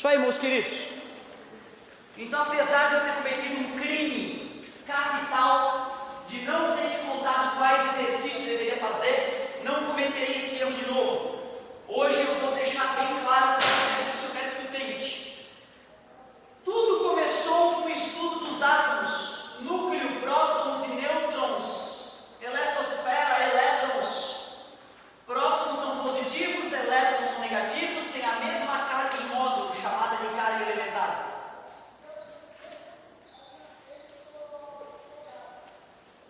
Isso aí, meus queridos. Então, apesar de eu ter cometido um crime capital de não ter te contado quais exercícios eu deveria fazer, não cometerei esse erro de novo. Hoje eu vou deixar bem claro qual exercício eu quero que tu tente. Tudo começou com o estudo dos átomos, núcleo, prótons e nêutrons, eletrosfera, elétrons. Prótons são positivos, elétrons são negativos, têm a mesma carga em módulo, chamada de carga elementar.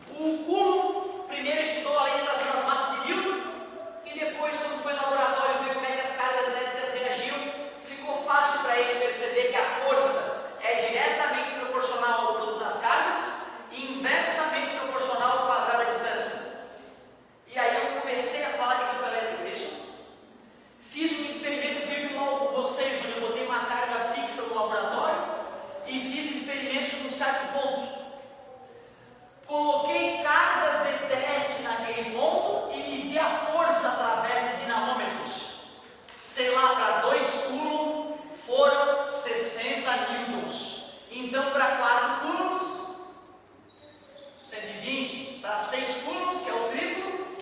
O Coulomb primeiro estudou a lei das massas de Newton e depois, quando foi no laboratório ver como é que as cargas elétricas reagiam, ficou fácil para ele perceber que a força é diretamente proporcional ao produto das cargas e inversamente proporcional ao quadrado da distância. E aí eu comecei a falar de campo elétrico, isso? Fiz um experimento virtual com vocês, onde eu botei uma carga fixa no laboratório e fiz experimentos num certo ponto. Coloquei cargas de teste naquele ponto e medi a força através de dinamômetros. Sei lá, para 2 Coulomb foram 60 newtons. Então, para 4 coulombs, 120. Para 6 coulombs, que é o triplo,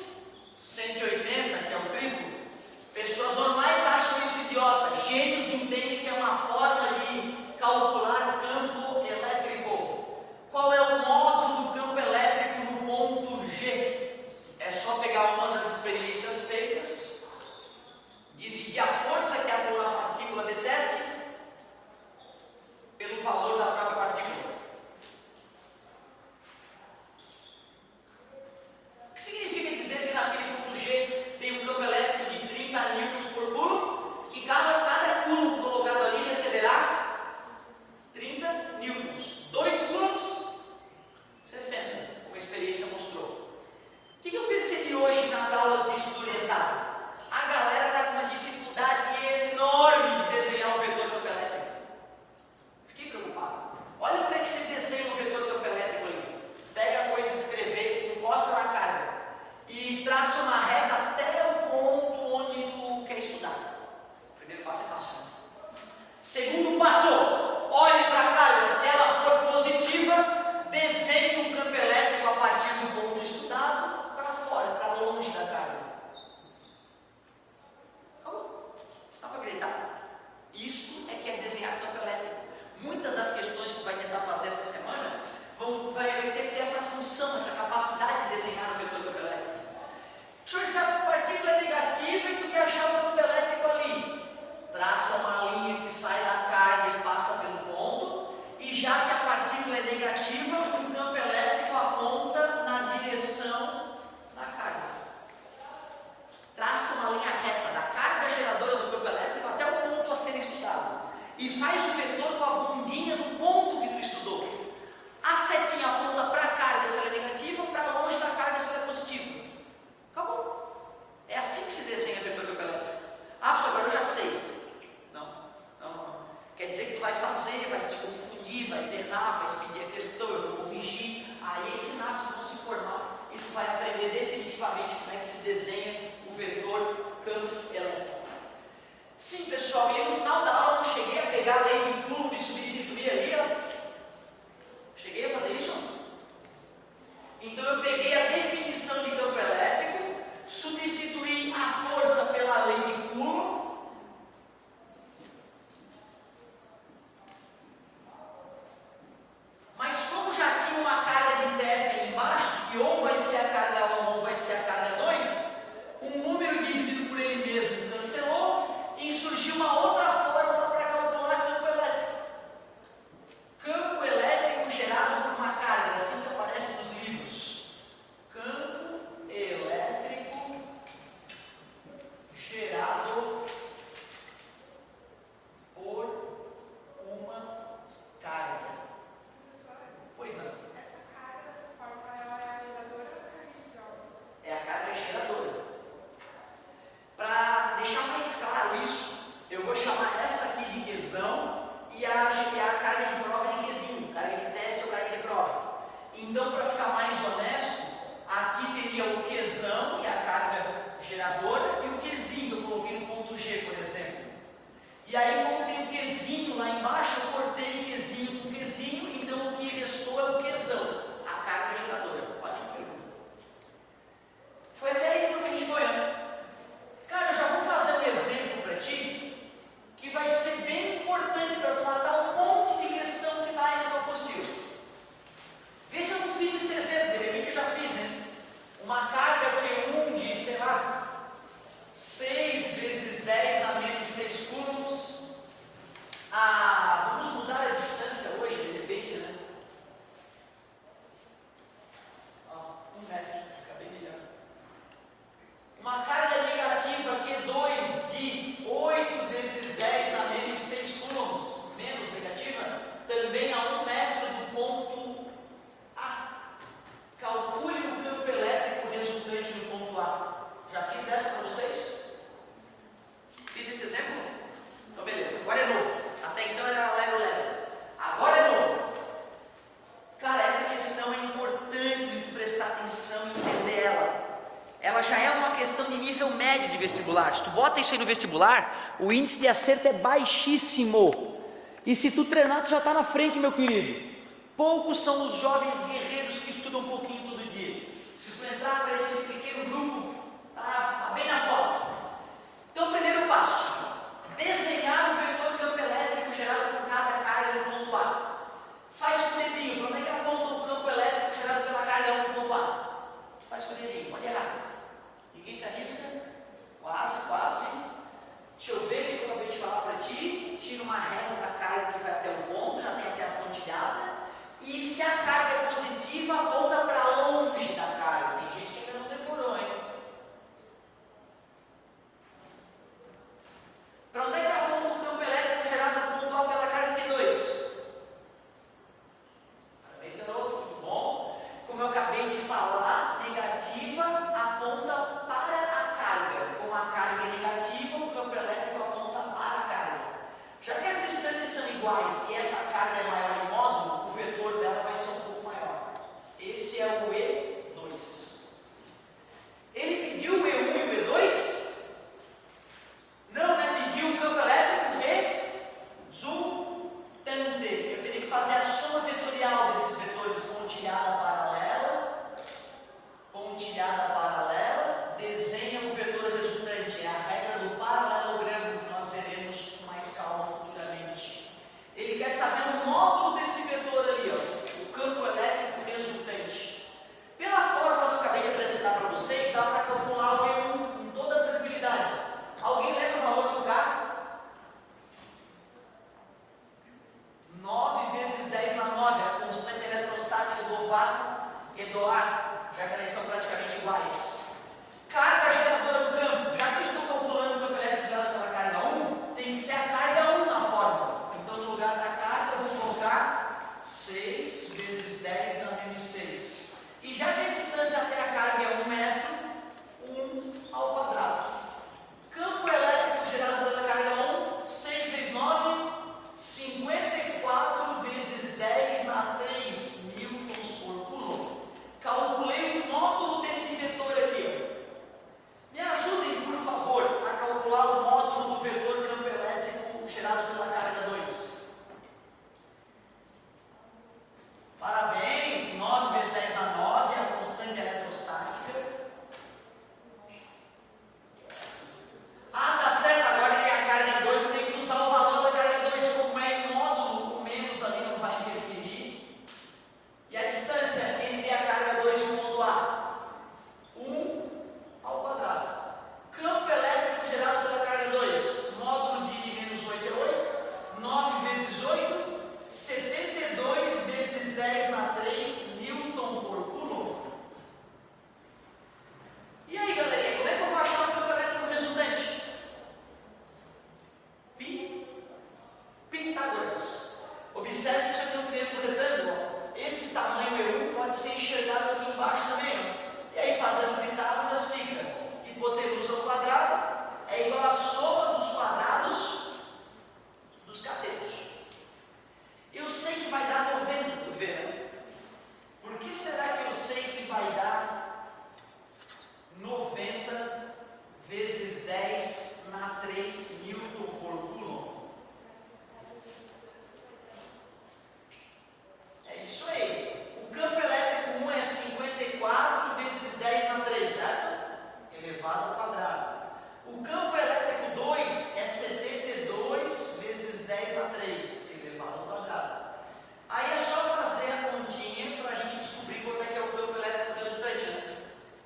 180, que é o triplo. Pessoas normais acham isso idiota. Gênios entendem que é uma forma de calcular o campo elétrico. Qual é o módulo do campo elétrico no ponto G? É só pegar uma das experiências feitas, dividir a força que atua na partícula de teste pelo valor da própria partícula. O que significa dizer que naquele ponto G tem um campo elétrico de 30 newtons por coulomb, que cada coulomb colocado ali receberá 30 newtons. 2 coulombs, 60, como a experiência mostrou. O que eu percebi hoje nas aulas de estudo orientado? A galera está com uma dificuldade enorme de desenhar o vetor campo elétrico. Fiquei preocupado. Olha como é que se desenha o vetor campo elétrico ali. Pega a coisa de escrever, encosta na carga e traça uma reta até o ponto onde tu quer estudar. O primeiro passo é fácil. Segundo passo, olhe para a carga. Se ela for positiva, desenhe um campo elétrico a partir do ponto estudado para fora, para longe da carga. Acabou? Dá para acreditar? Isso é que é desenhar campo elétrico. Muitas das questões que tu vai tentar fazer essa semana vai ter que ter essa função, essa capacidade de desenhar o vetor campo elétrico. O senhor sabe que a partícula é negativa e tu quer achar o campo elétrico ali. Traça uma linha que sai da carga e passa pelo ponto, e já que a partícula é negativa, o campo elétrico aponta na direção da carga. Traça uma linha reta da carga geradora do campo elétrico até o ponto a ser estudado, e faz o vetor com a bundinha do ponto que tu estudou. A setinha aponta para a carga se ela é negativa, para longe da carga se ela é positiva. Acabou. É assim que se desenha o vetor campo elétrico. Ah, professor, agora eu já sei. Não. Quer dizer que tu vai fazer, vai te confundir, vai errar, vai pedir a questão, eu vou corrigir. Aí as sinapses vão se formar e tu vai aprender definitivamente como é que se desenha o vetor campo elétrico. Sim, pessoal, e no final da aula eu não cheguei a pegar a lei de Coulomb e substituir ali, ó. Cheguei a fazer isso? Então eu peguei a definição de campo elétrico, substituí a força pela lei de Coulomb, mas como já tinha uma carga de teste ali embaixo, que ou vai ser a carga 1 ou vai ser a carga 2, um número dividido por ele mesmo cancelou e surgiu isso aí no vestibular, o índice de acerto é baixíssimo. E se tu treinar, tu já está na frente, meu querido. Poucos são os jovens guerreiros que estudam um pouquinho todo dia. Se tu entrar para esse pequeno grupo, tá bem na foto. Então, primeiro passo, desenhar o vetor campo elétrico gerado por cada carga no ponto A. Faz com o dedinho, para onde é que aponta o campo elétrico gerado pela carga no ponto A? Faz com o dedinho, pode errar. Ninguém se arrisca? Quase, quase. Deixa eu ver o que eu acabei de falar para ti. Tira uma reta da carga que vai até o ponto, já tem até a pontilhada. E se a carga é positiva, aponta para longe da carga. Tem gente que ainda não decorou, hein? Para onde é que aponta o campo elétrico gerado no ponto A pela carga Q2? Parabéns, garoto, muito bom. Como eu acabei de falar, negativa aponta para a carga. Como a carga é negativa, o campo elétrico aponta para a carga. Já que as distâncias são iguais e essa carga é maior em módulo, o vetor dela vai ser um pouco maior. Esse é o E2. Ele pediu o E1 e o E2? Não, né? Pediu o campo elétrico resultante. Eu teria que fazer a soma vetorial desses vetores, pontilhada paralela, desenha o vetor resultante. É a regra do paralelogramo que nós veremos com mais calma futuramente. Ele quer saber o módulo desse vetor ali, ó, o campo elétrico resultante. Pela fórmula que eu acabei de apresentar para vocês, dá para calcular o E1 com toda tranquilidade. Alguém lembra o valor do K? 9 vezes 10 na 9, a constante eletrostática do vácuo e do ar, já que elas são praticamente iguais. Carga geradora do campo, já que eu estou calculando o campo elétrico gerado pela carga 1, tem que ser a carga 1 na fórmula. Então, no lugar da carga, eu vou colocar 6 vezes 10 na menos 6. E já que a distância até a carga é 1 metro, 1 ao quadrado. Campo elétrico gerado pela carga 1, 6 vezes 9, 54 vezes 10 na 3 newtons por coulomb. Calculei o módulo desse vetor aqui. Me ajudem, por favor, a calcular o módulo do vetor campo elétrico gerado pela carga 2. Parabéns, 9 vezes 10 na 9, a constante eletrostática. Ah, tá certo, agora que é a carga 2, eu tenho que usar o valor da carga 2, como é em módulo, o menos ali não vai interferir. E a distância entre a carga 2 e o ponto A? 1 ao quadrado. Campo elétrico gerado pela carga 2, módulo de menos 8 é 8, 9 vezes 8, 72 vezes 10 na 3 newton por coulomb. E aí, galerinha, como é que eu vou achar o campo elétrico resultante? Pitágoras. Observe que isso aqui é um triângulo retângulo. Esse tamanho E1 pode ser enxergado aqui embaixo também. Ó. E aí, fazendo Pitágoras, fica hipotenusa ao quadrado é igual à soma dos quadrados dos catetos. Eu sei que vai dar 90, tu vê, né? Por que será que eu sei que vai dar 90 vezes 10 na 3 newton por coulomb? É isso aí. O campo elétrico 1 é 54 vezes 10 na 3, certo? Elevado ao quadrado. O campo elétrico 2 é 72 vezes 10 na 3, elevado ao quadrado. Aí é só fazer a continha para a gente descobrir quanto é que é o campo elétrico resultante, né?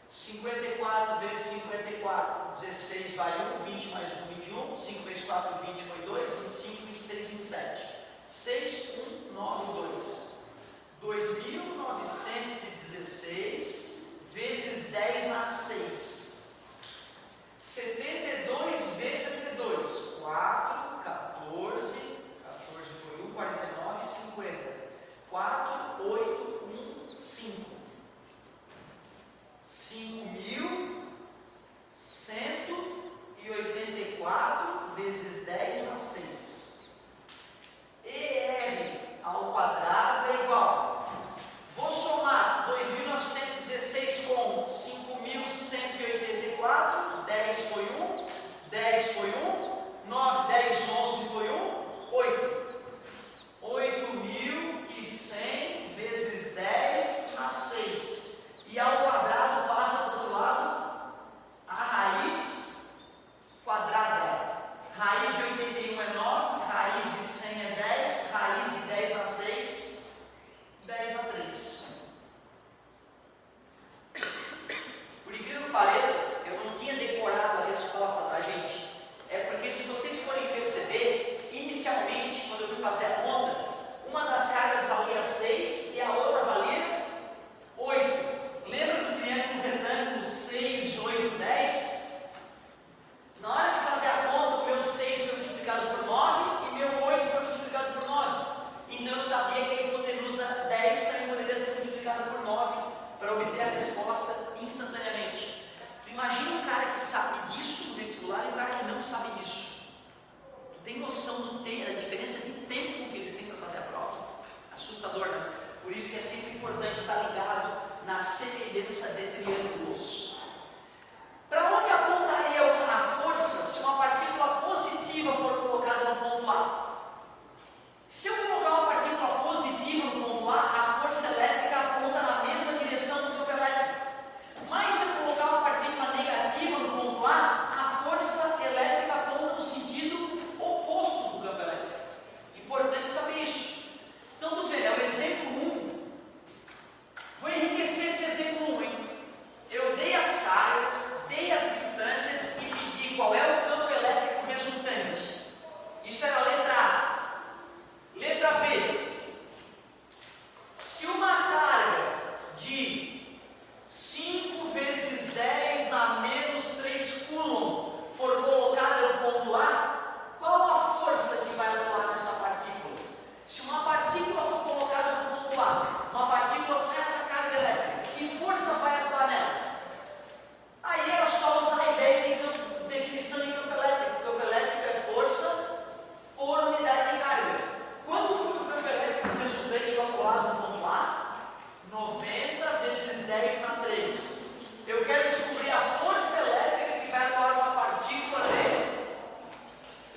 54 vezes 54, 16 vai 1, 20 mais 1, 21, 5 vezes 4, 20 foi 2, 25, 26, 27. 6, 1, 9, 2. 2.916 vezes 10 na 6. 72 vezes 72. 4, 14, 14 foi 1, 49, 50. 4, 8, 1, 5. 5.184 vezes 10 na 6. ER ao quadrado é igual. Vou somar 2.916 com 5.184. 10 foi 1, 10 ponto A. Se eu colocar uma partícula positiva no ponto A, a força elétrica aponta na mesma direção do campo elétrico. Mas se eu colocar uma partícula negativa no ponto A, a força elétrica aponta no sentido oposto do campo elétrico. Importante saber isso. Então, tu vê, é o exemplo 1. Vou enriquecer esse exemplo 1, hein? Eu dei as cargas, dei as distâncias e pedi qual é o campo elétrico resultante. Isso era a letra A. Letra B. Se uma carga de 5 vezes 10 na menos 3 coulomb for colocada no ponto A, qual a força que vai atuar nessa partícula? Se uma partícula for colocada no ponto A, uma partícula com essa carga elétrica, que força vai atuar nela? Aí era só usar a ideia de definição de campo elétrico. O campo elétrico é força por unidade de carga. Quando foi o campo elétrico resultante calculado no ponto A? 90 vezes 10 na 3. Eu quero descobrir a força elétrica que vai atuar numa partícula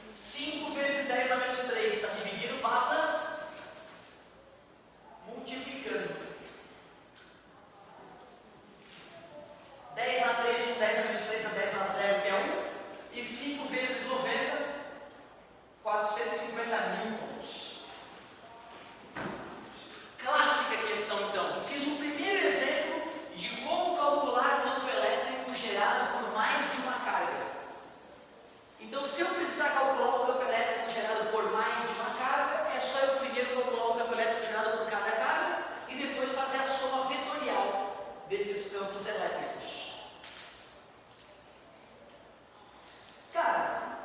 de 5 vezes 10 na menos 3. Está dividido, passa multiplicando. 10 na 3 com 10 na menos 3 dá 10 na 0, que é 1. E 5 vezes 90, 450 mil pontos. Clássica questão, então. Eu fiz um primeiro exemplo de como calcular campo elétrico gerado por mais de uma carga. Então, se eu precisar calcular o campo elétrico gerado por mais de uma carga, é só eu primeiro calcular o campo elétrico gerado por cada carga e depois fazer a soma vetorial desses campos elétricos. Cara,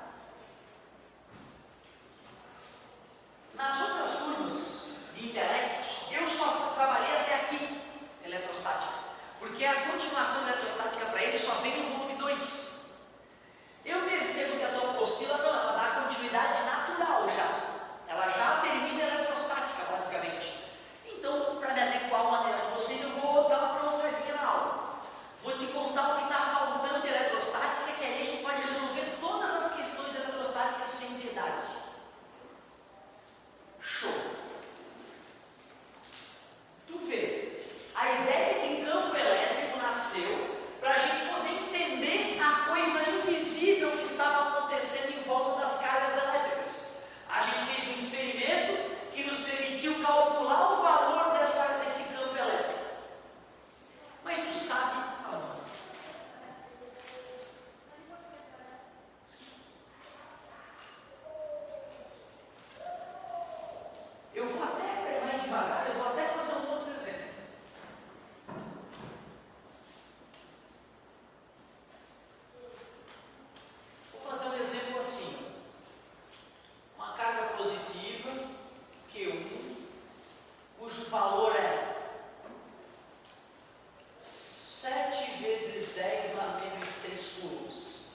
nas outras turmas de intelectos, eu só trabalhei até aqui, eletrostática, porque a continuação da eletrostática para ele só vem no volume 2. Eu percebo que a tua apostila não, ela dá continuidade natural já. Ela já termina a eletrostática, basicamente. Então, para me adequar ao material de vocês, eu vou dar uma prolongadinha na aula. Vou te contar o que está faltando de eletrostática, que aí a gente pode resolver todas as questões de eletrostática sem piedade. Show! Tu vê, a ideia de campo elétrico nasceu para a gente poder entender a coisa invisível que estava acontecendo em volta das cargas elétricas. A gente fez um experimento que nos permitiu calcular o valor desse campo elétrico. Mas tu sabe, eu vou até mais devagar, eu vou até fazer um outro exemplo. Vou fazer um exemplo assim. Uma carga positiva, Q1, cujo valor é 7 vezes 10 na menos 6 coulombs.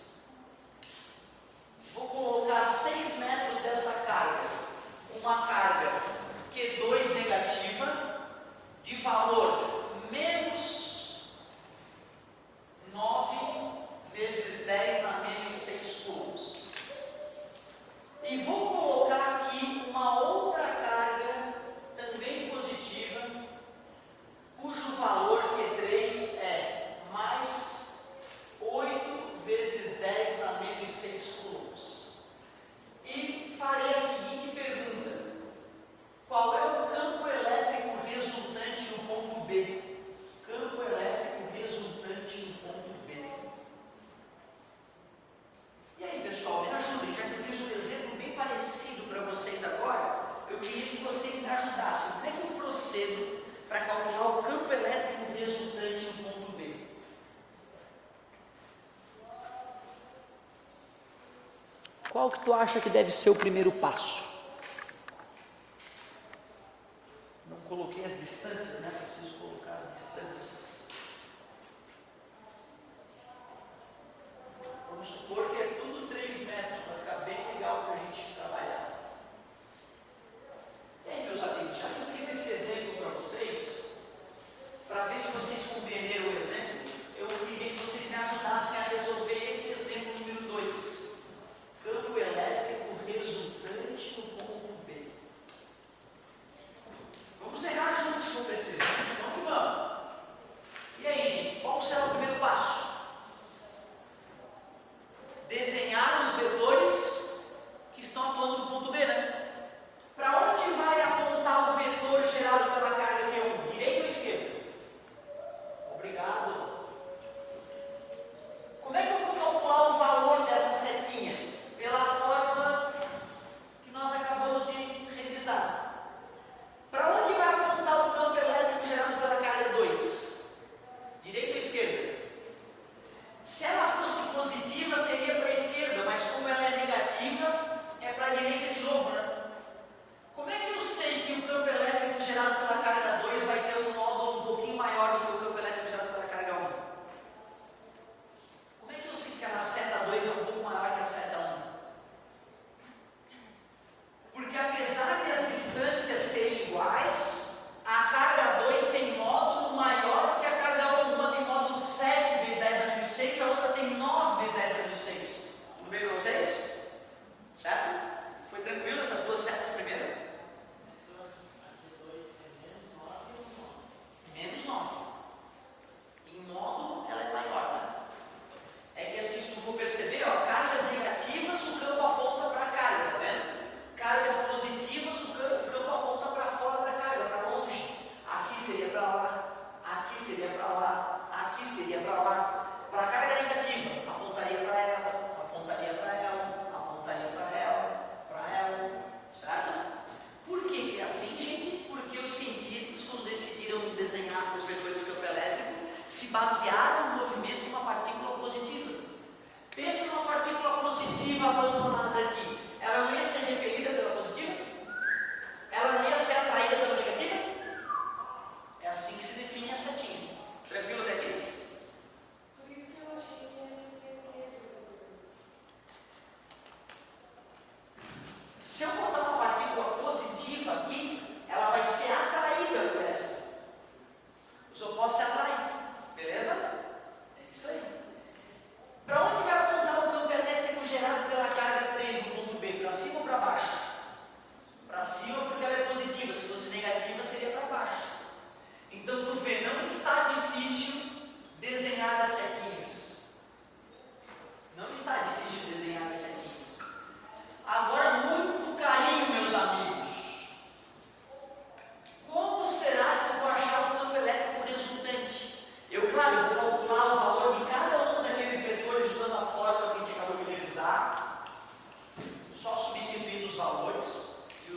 Vou colocar 6 metros dessa carga. Uma carga Q2 negativa, de valor menos 9 vezes 10 na menos 6 coulombs. E vou colocar aqui uma outra carga, também positiva, cujo valor Q3 é mais 8 vezes 10 na menos 6 coulombs. E farei a seguinte pergunta: qual é o campo elétrico resultante no ponto B? Campo elétrico resultante no ponto B. E aí, pessoal, me ajudem, já que eu fiz um exemplo bem parecido para vocês agora, eu queria que vocês me ajudassem. Como é que eu procedo para calcular o campo elétrico resultante no ponto B? Qual que tu acha que deve ser o primeiro passo? Não coloquei as distâncias, né? Preciso colocar as distâncias. Vamos supor que é tudo 3 metros, para ficar bem legal para a gente trabalhar. E aí, meus amigos, já que eu fiz esse exemplo para vocês, para ver se vocês compreenderam o exemplo, eu queria que vocês me ajudassem a resolver esse exemplo número 2. Campo elétrico resultante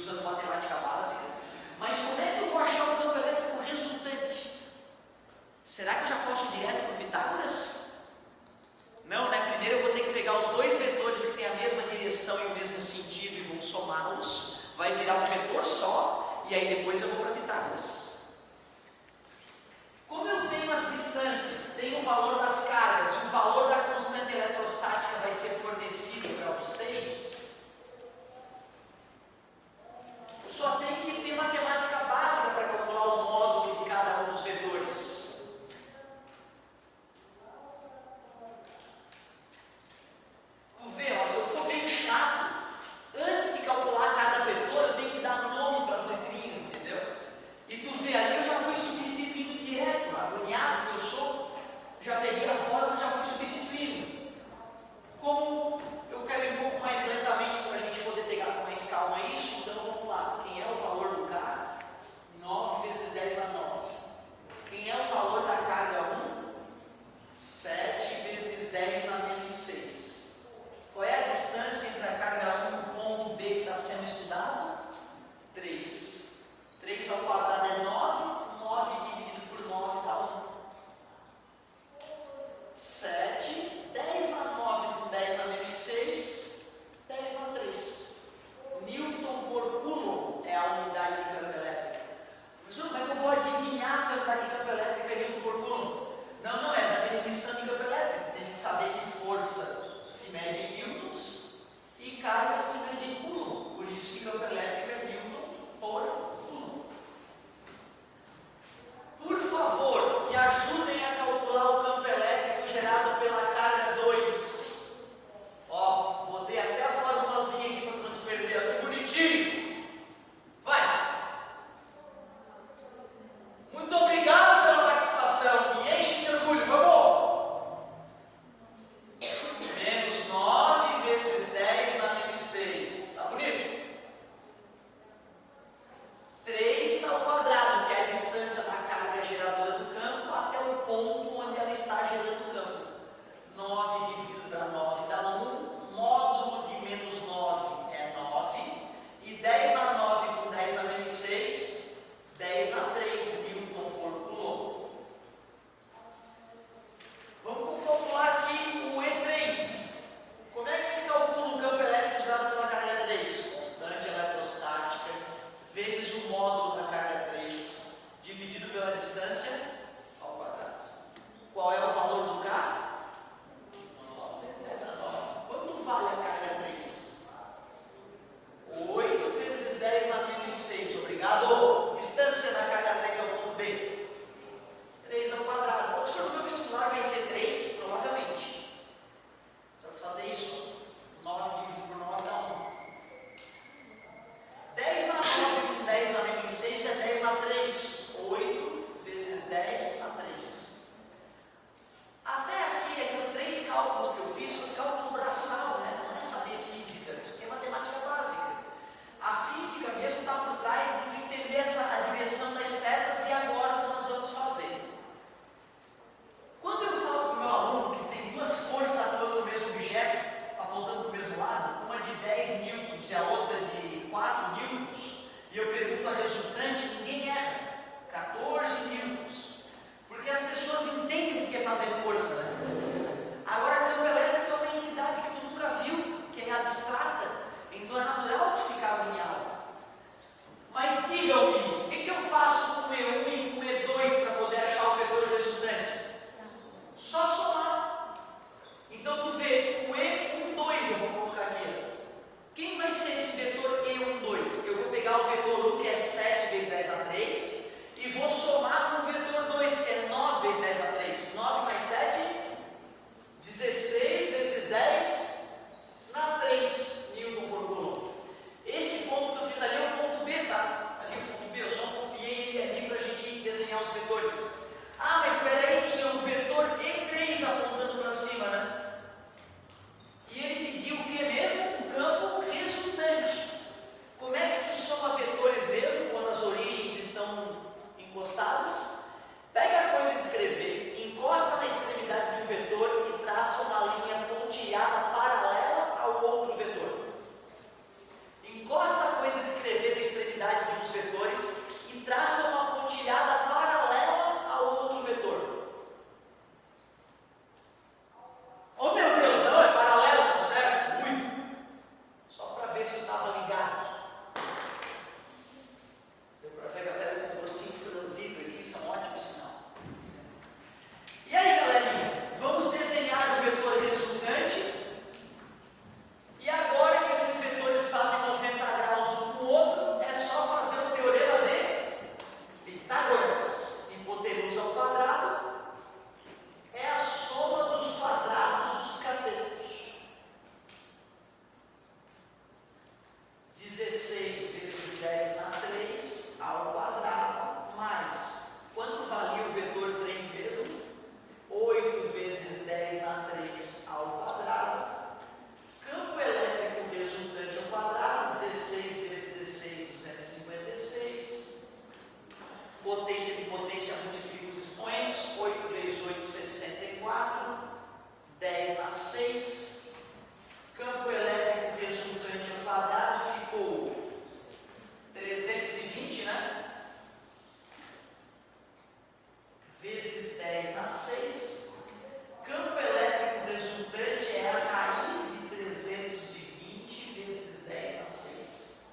usando matemática básica. Mas como é que eu vou achar o campo elétrico resultante? Será que eu já posso ir direto para o Pitágoras? Não, né? Primeiro eu vou ter que pegar os dois vetores que têm a mesma direção e o mesmo sentido e vou somá-los. Vai virar um vetor só, e aí depois eu vou para Pitágoras. Como eu tenho as distâncias, tenho o valor das cargas, e o valor da constante eletrostática vai ser fornecido para vocês, eu só tenho que ter matemática básica para calcular o módulo de cada um dos vetores. Tu vê, ó, se eu for bem chato, antes de calcular cada vetor, eu tenho que dar nome para as letrinhas, entendeu? E tu se eu estava ligado. Deu para ver a galera com o rostinho franzido aqui, isso é um ótimo sinal. E aí, galerinha, vamos desenhar o vetor resultante. E agora que esses vetores fazem 90 graus um com o outro, é só fazer o teorema de Pitágoras. Hipotenusa ao quadrado é a soma dos quadrados dos catetos. 16 vezes 10 na 3 ao quadrado, mais, quanto valia o vetor 3 mesmo? 8 vezes 10 na 3 ao quadrado. Campo elétrico resultante ao quadrado, 16 vezes 16, 256. Potência de potência, multiplica os expoentes, 8 vezes 8, 64. 10 na 6. Campo elétrico resultante ao quadrado ficou 320, né? Vezes 10 na 6. Campo elétrico resultante é a raiz de 320 vezes 10 na 6.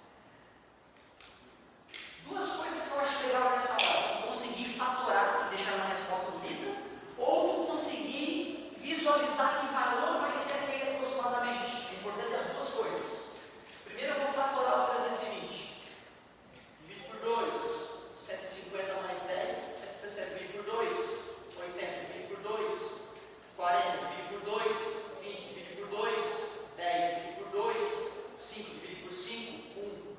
Duas coisas que eu acho legal nessa hora: conseguir fatorar e deixar uma resposta bonita, ou conseguir visualizar que valor vai ser aquele aproximadamente. É importante as duas coisas. Primeiro eu vou fatorar o 320. Divido por 2, 150 mais 10, 160, divide por 2, 80, divide por 2, 40, divide por 2, 20, divide por 2, 10, divide por 2, 5, divide por 5, 1.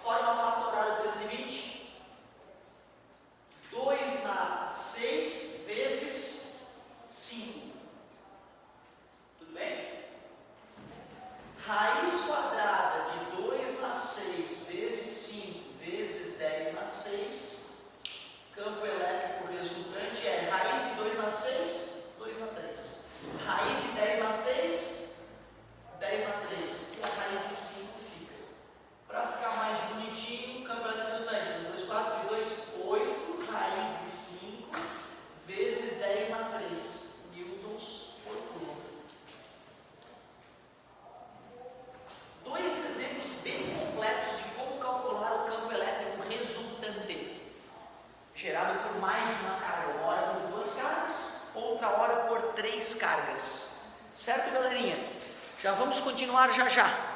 Forma fatorada 320. 2 na 6 vezes 5. Tudo bem? Raiz quadrada de 2 na 6 vezes 5 vezes 10 na 6. Campo elétrico resultante é raiz de 2 na 6, 2 na 3. Raiz de 10 na 6, 10 na 3. E a raiz de 5 fica. Para ficar mais bonitinho, campo elétrico resultante. 2, 4, 2, 8. Raiz de 5 vezes 10 na 3. Newtons por coulomb. Dois exemplos bem completos de como calcular o campo elétrico resultante, gerado por mais de uma carga, uma hora por 2 cargas, outra hora por 3 cargas. Certo, galerinha? Já vamos continuar já já.